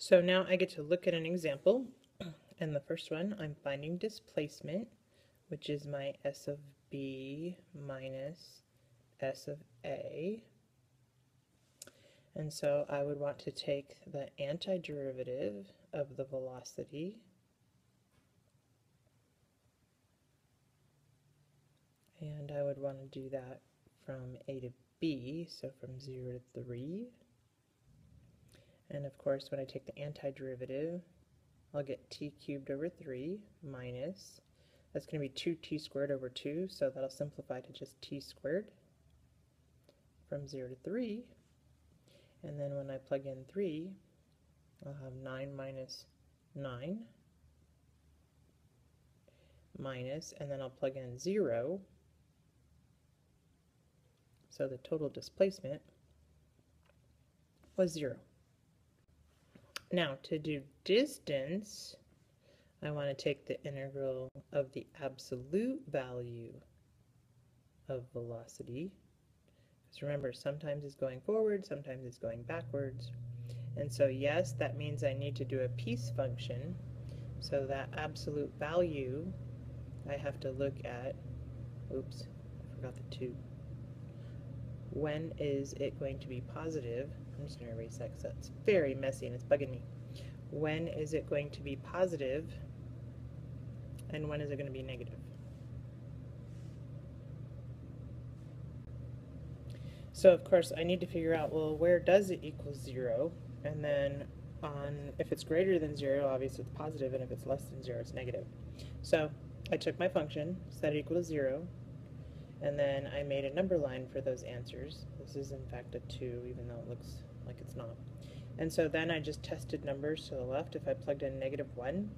So now I get to look at an example, and the first one, I'm finding displacement, which is my s of b minus s of a. And so I would want to take the antiderivative of the velocity, and I would want to do that from a to b, so from 0 to 3. And of course, when I take the antiderivative, I'll get t cubed over 3 minus, that's going to be 2t squared over 2, so that'll simplify to just t squared from 0 to 3. And then when I plug in 3, I'll have 9 minus 9 minus, and then I'll plug in 0. So the total displacement was 0. Now to do distance, I want to take the integral of the absolute value of velocity. Because remember, sometimes it's going forward, sometimes it's going backwards. And so yes, that means I need to do a piece function. So that absolute value, I have to look at, oops, I forgot the 2. When is it going to be positive? I'm just going to erase that because that's very messy and it's bugging me. When is it going to be positive, and when is it going to be negative? So of course I need to figure out, well, where does it equal 0? And then if it's greater than 0, obviously it's positive, and if it's less than 0, it's negative. So I took my function, set it equal to 0, and then I made a number line for those answers. This is in fact a 2, even though it looks like it's not. And so then I just tested numbers to the left. If I plugged in -1,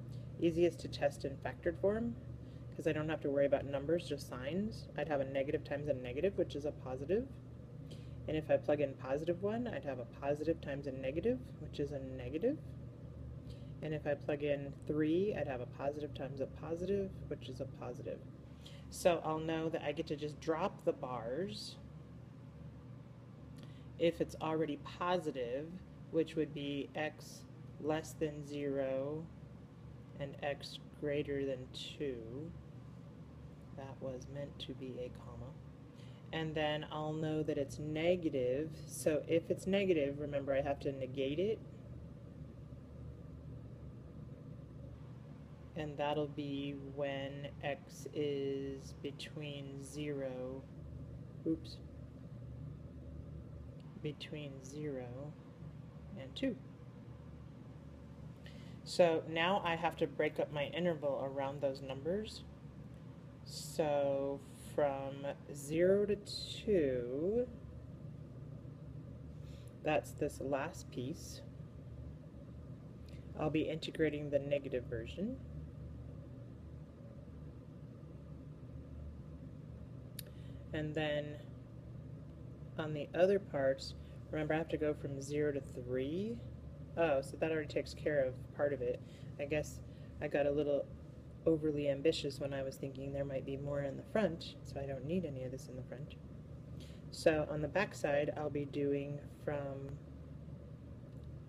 easiest to test in factored form, because I don't have to worry about numbers, just signs. I'd have a negative times a negative, which is a positive. And if I plug in +1, I'd have a positive times a negative, which is a negative. And if I plug in 3, I'd have a positive times a positive, which is a positive. So I'll know that I get to just drop the bars if it's already positive, which would be x less than 0 and x greater than 2. That was meant to be a comma. And then I'll know that it's negative. So if it's negative, remember I have to negate it. And that'll be when x is between 0, between 0 and 2. So now I have to break up my interval around those numbers. So from 0 to 2, that's this last piece. I'll be integrating the negative version. And then on the other parts, remember I have to go from 0 to 3. Oh, so that already takes care of part of it. I guess I got a little overly ambitious when I was thinking there might be more in the front, so I don't need any of this in the front. So on the back side, I'll be doing from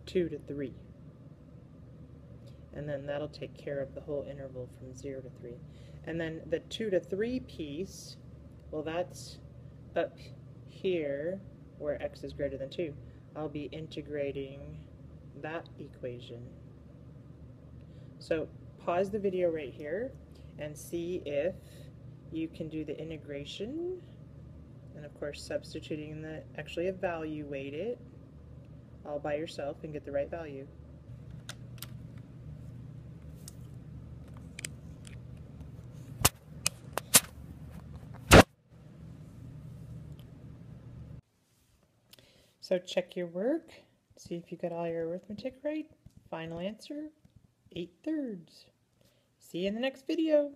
2 to 3. And then that'll take care of the whole interval from 0 to 3. And then the 2 to 3 piece, well, that's up here where x is greater than 2. I'll be integrating that equation. So pause the video right here and see if you can do the integration, and of course substituting actually evaluate it all by yourself and get the right value. So check your work, see if you got all your arithmetic right. Final answer, 8/3. See you in the next video.